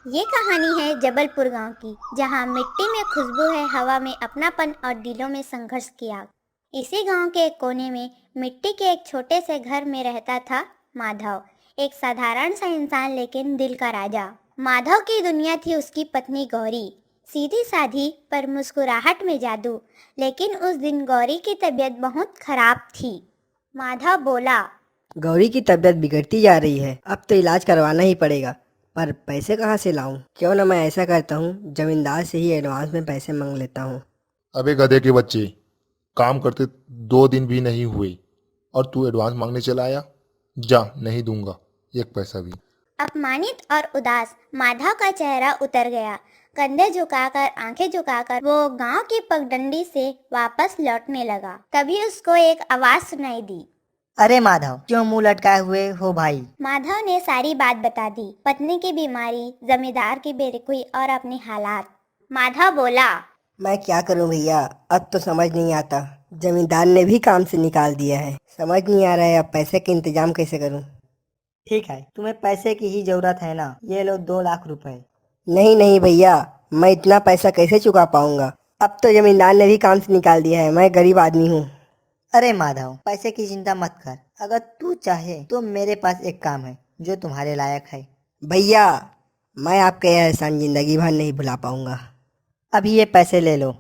ये कहानी है जबलपुर गांव की, जहां मिट्टी में खुशबू है, हवा में अपनापन और दिलों में संघर्ष की आग। इसी गांव के एक कोने में मिट्टी के एक छोटे से घर में रहता था माधव। एक साधारण सा इंसान, लेकिन दिल का राजा। माधव की दुनिया थी उसकी पत्नी गौरी, सीधी साधी पर मुस्कुराहट में जादू। लेकिन उस दिन गौरी की तबीयत बहुत खराब थी। माधव बोला, गौरी की तबीयत बिगड़ती जा रही है। अब तो इलाज करवाना ही पड़ेगा, पर पैसे कहाँ से लाऊं? क्यों ना मैं ऐसा करता हूँ, जमींदार से ही एडवांस में पैसे मांग लेता हूँ। अबे गधे के बच्चे, काम करते 2 दिन भी नहीं हुए और तू एडवांस मांगने चला आया। जा, नहीं दूंगा एक पैसा भी। अपमानित और उदास माधव का चेहरा उतर गया। कंधे झुकाकर, आंखें झुकाकर वो गांव की पगडंडी से वापस लौटने लगा। तभी उसको एक आवाज सुनाई दी। अरे माधव, क्यों मुंह लटकाए हुए हो भाई? माधव ने सारी बात बता दी, पत्नी की बीमारी, जमींदार की बेरुखी और अपने हालात। माधव बोला, मैं क्या करूँ भैया, अब तो समझ नहीं आता। जमींदार ने भी काम से निकाल दिया है। समझ नहीं आ रहा है अब पैसे का इंतजाम कैसे करूँ। ठीक है, तुम्हें पैसे की ही जरूरत है ना? ये लो 2 लाख रुपए। नहीं नहीं भैया, मैं इतना पैसा कैसे चुका पाऊंगा। अब तो जमींदार ने भी काम से निकाल दिया है। मैं गरीब आदमी हूँ। अरे माधव, पैसे की चिंता मत कर। अगर तू चाहे तो मेरे पास एक काम है जो तुम्हारे लायक है। भैया, मैं आपका यह एहसान जिंदगी भर नहीं भुला पाऊंगा। अभी ये पैसे ले लो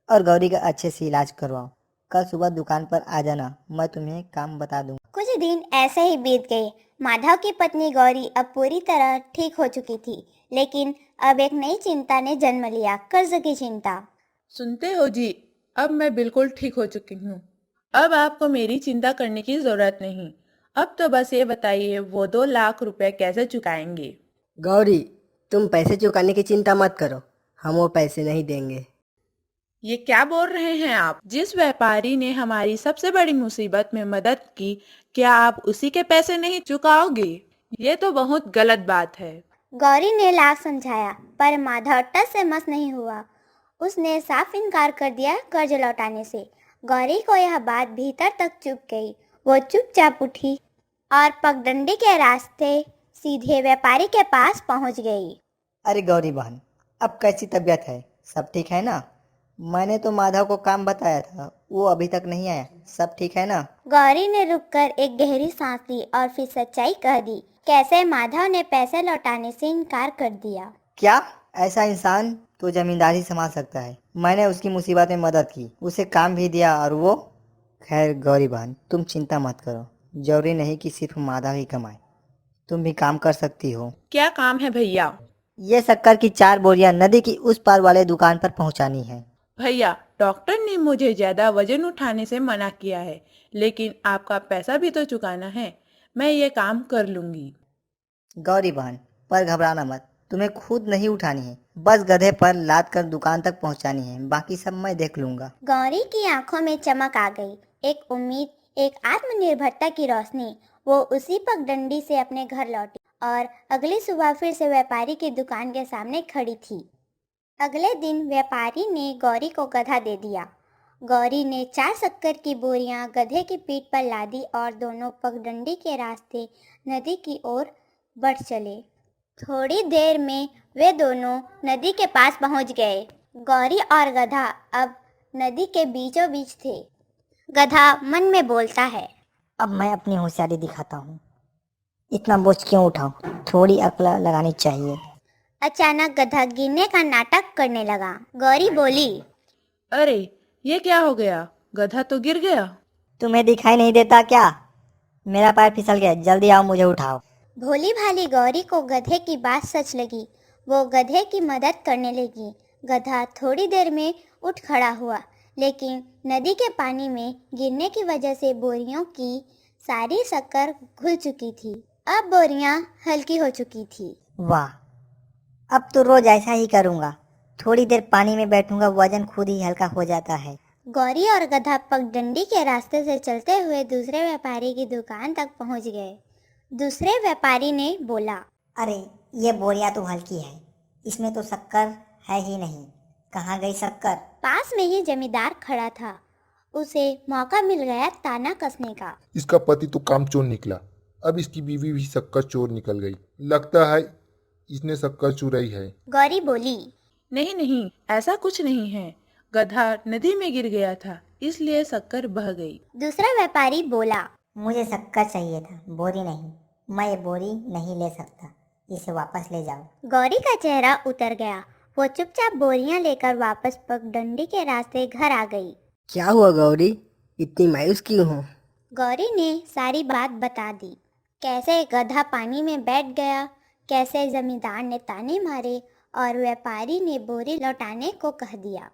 और गौरी का अच्छे से इलाज करवाओ। कल सुबह दुकान पर आ जाना, मैं तुम्हें काम बता दूंगा। कुछ दिन ऐसे ही बीत गए। माधव की पत्नी गौरी अब पूरी तरह ठीक हो चुकी थी, लेकिन अब एक नई चिंता ने जन्म लिया, कर्ज की चिंता। सुनते हो जी, अब मैं बिल्कुल ठीक हो चुकी हूँ। अब आपको मेरी चिंता करने की जरूरत नहीं। अब तो बस ये बताइए, वो 2 लाख रुपए कैसे चुकाएंगे? गौरी, तुम पैसे चुकाने की चिंता मत करो, हम वो पैसे नहीं देंगे। ये क्या बोल रहे हैं आप? जिस व्यापारी ने हमारी सबसे बड़ी मुसीबत में मदद की, क्या आप उसी के पैसे नहीं चुकाओगे? ये तो बहुत गलत बात है। गौरी ने लाख समझाया, पर माधव टस से मस नहीं हुआ। उसने साफ इनकार कर दिया कर्ज लौटाने से। गौरी को यह बात भीतर तक चुभ गई। वो चुपचाप उठी और पगडंडी के रास्ते सीधे व्यापारी के पास पहुंच गई। अरे गौरी बहन, अब कैसी तबीयत है? सब ठीक है ना? मैंने तो माधव को काम बताया था, वो अभी तक नहीं आया। सब ठीक है ना? गौरी ने रुककर एक गहरी सांस ली और फिर सच्चाई कह दी, कैसे माधव ने पैसे लौटाने से इनकार कर दिया। क्या? ऐसा इंसान तो जमींदारी संभाल सकता है। मैंने उसकी मुसीबत में मदद की, उसे काम भी दिया और वो। खैर गौरी बहन, तुम चिंता मत करो। जरूरी नहीं कि सिर्फ माधव ही कमाए, तुम भी काम कर सकती हो। क्या काम है भैया? ये शक्कर की 4 बोरियां नदी की उस पार वाले दुकान पर पहुंचानी है। भैया, डॉक्टर ने मुझे ज्यादा वजन उठाने से मना किया है, लेकिन आपका पैसा भी तो चुकाना है। मैं ये काम कर लूंगी। गौरी बहन, पर घबराना मत। तुम्हें खुद नहीं उठानी है, बस गधे पर लाद कर दुकान तक पहुंचानी है। बाकी सब मैं देख लूंगा। गौरी की आंखों में चमक आ गई, एक उम्मीद, एक आत्मनिर्भरता की रोशनी। वो उसी पगडंडी से अपने घर लौटी और अगली सुबह फिर से व्यापारी की दुकान के सामने खड़ी थी। अगले दिन व्यापारी ने गौरी को गधा दे दिया। गौरी ने 4 शक्कर की बोरियां गधे की पीठ पर लादी और दोनों पगडंडी के रास्ते नदी की ओर बढ़ चले। थोड़ी देर में वे दोनों नदी के पास पहुंच गए। गौरी और गधा अब नदी के बीचों बीच थे। गधा मन में बोलता है, अब मैं अपनी होशियारी दिखाता हूँ। इतना बोझ क्यों उठाऊं? थोड़ी अक्ल लगानी चाहिए। अचानक गधा गिरने का नाटक करने लगा। गौरी बोली, अरे, ये क्या हो गया? गधा तो गिर गया। तुम्हें दिखाई नहीं देता क्या? मेरा पैर फिसल गया, जल्दी आओ मुझे उठाओ। भोली भाली गौरी को गधे की बात सच लगी। वो गधे की मदद करने लगी। गधा थोड़ी देर में उठ खड़ा हुआ, लेकिन नदी के पानी में गिरने की वजह से बोरियों की सारी शक्कर घुल चुकी थी। अब बोरियां हल्की हो चुकी थी। वाह, अब तो रोज ऐसा ही करूँगा। थोड़ी देर पानी में बैठूंगा, वजन खुद ही हल्का हो जाता है। गौरी और गधा पगडंडी के रास्ते से चलते हुए दूसरे व्यापारी की दुकान तक पहुंच गए। दूसरे व्यापारी ने बोला, अरे, ये बोरियां तो हल्की है, इसमें तो शक्कर है ही नहीं। कहाँ गई शक्कर? पास में ही जमींदार खड़ा था। उसे मौका मिल गया ताना कसने का। इसका पति तो काम चोर निकला, अब इसकी बीवी भी शक्कर चोर निकल गई। लगता है इसने शक्कर चुराई है। गौरी बोली। नहीं नहीं, ऐसा कुछ नहीं है। गधा नदी में गिर गया था, इसलिए शक्कर बह गई। दूसरा व्यापारी बोला। मुझे शक्कर चाहिए था, बोरी नहीं। मैं ये बोरी नहीं ले सकता, इसे वापस ले जाओ। गौरी का चेहरा उतर गया। वो चुपचाप बोरियां लेकर वापस पगडंडी के रास्ते घर आ गई। क्या हुआ गौरी, इतनी मायूस क्यों हो? गौरी ने सारी बात बता दी। कैसे गधा पानी में बैठ गया, कैसे जमींदार ने ताने मारे और व्यापारी ने बोरी लौटाने को कह दिया।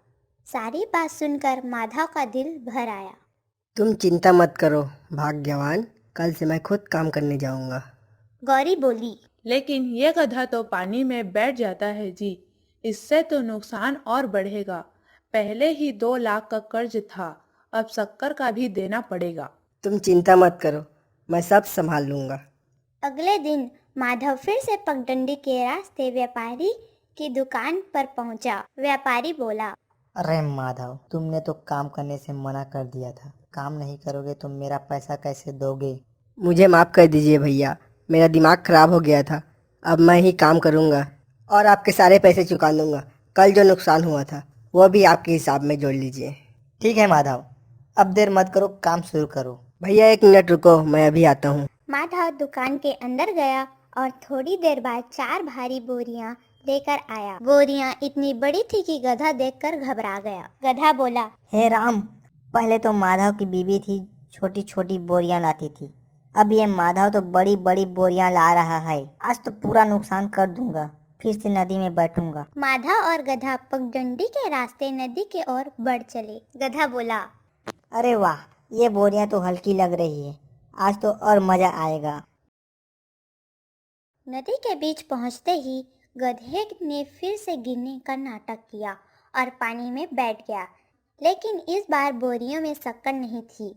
सारी बात सुनकर माधव का दिल भर आया। तुम चिंता मत करो भाग्यवान, कल से मैं खुद काम करने जाऊंगा। गौरी बोली। लेकिन ये गधा तो पानी में बैठ जाता है जी, इससे तो नुकसान और बढ़ेगा। पहले ही 2 लाख का कर्ज था, अब शक्कर का भी देना पड़ेगा। तुम चिंता मत करो, मैं सब संभाल लूंगा। अगले दिन माधव फिर से पगडंडी के रास्ते व्यापारी की दुकान पर पहुंचा। व्यापारी बोला। अरे माधव, तुमने तो काम करने से मना कर दिया था। काम नहीं करोगे तो मेरा पैसा कैसे दोगे? मुझे माफ़ कर दीजिए भैया, मेरा दिमाग खराब हो गया था। अब मैं ही काम करूंगा और आपके सारे पैसे चुका दूंगा। कल जो नुकसान हुआ था वो भी आपके हिसाब में जोड़ लीजिए। ठीक है माधव, अब देर मत करो, काम शुरू करो। भैया 1 मिनट रुको, मैं अभी आता हूँ। माधव दुकान के अंदर गया और थोड़ी देर बाद 4 भारी बोरियां लेकर आया। बोरियां इतनी बड़ी थी कि गधा देखकर घबरा गया। गधा बोला। हे राम, पहले तो माधव की बीवी थी, छोटी छोटी बोरियां लाती थी। अब ये माधव तो बड़ी बड़ी बोरियां ला रहा है। आज तो पूरा नुकसान कर दूंगा, फिर से नदी में बैठूंगा। माधव और गधा पगडंडी के रास्ते नदी के ओर बढ़ चले। गधा बोला। अरे वाह, ये बोरियां तो हल्की लग रही है, आज तो और मजा आएगा। नदी के बीच पहुंचते ही गधे ने फिर से गिरने का नाटक किया और पानी में बैठ गया। लेकिन इस बार बोरियों में शक्कर नहीं थी,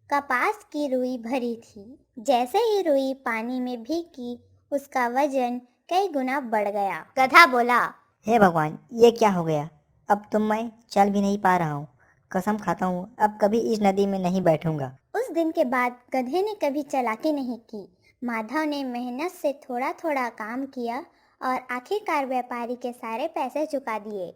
कपास की रुई भरी थी। जैसे ही रुई पानी में भीगी, उसका वजन कई गुना बढ़ गया। गधा बोला। हे भगवान, ये क्या हो गया? अब तो मैं चल भी नहीं पा रहा हूँ। कसम खाता हूँ अब कभी इस नदी में नहीं बैठूंगा। उस दिन के बाद गधे ने कभी चालाकी नहीं की। माधव ने मेहनत से थोड़ा थोड़ा काम किया और आखिरकार व्यापारी के सारे पैसे चुका दिए।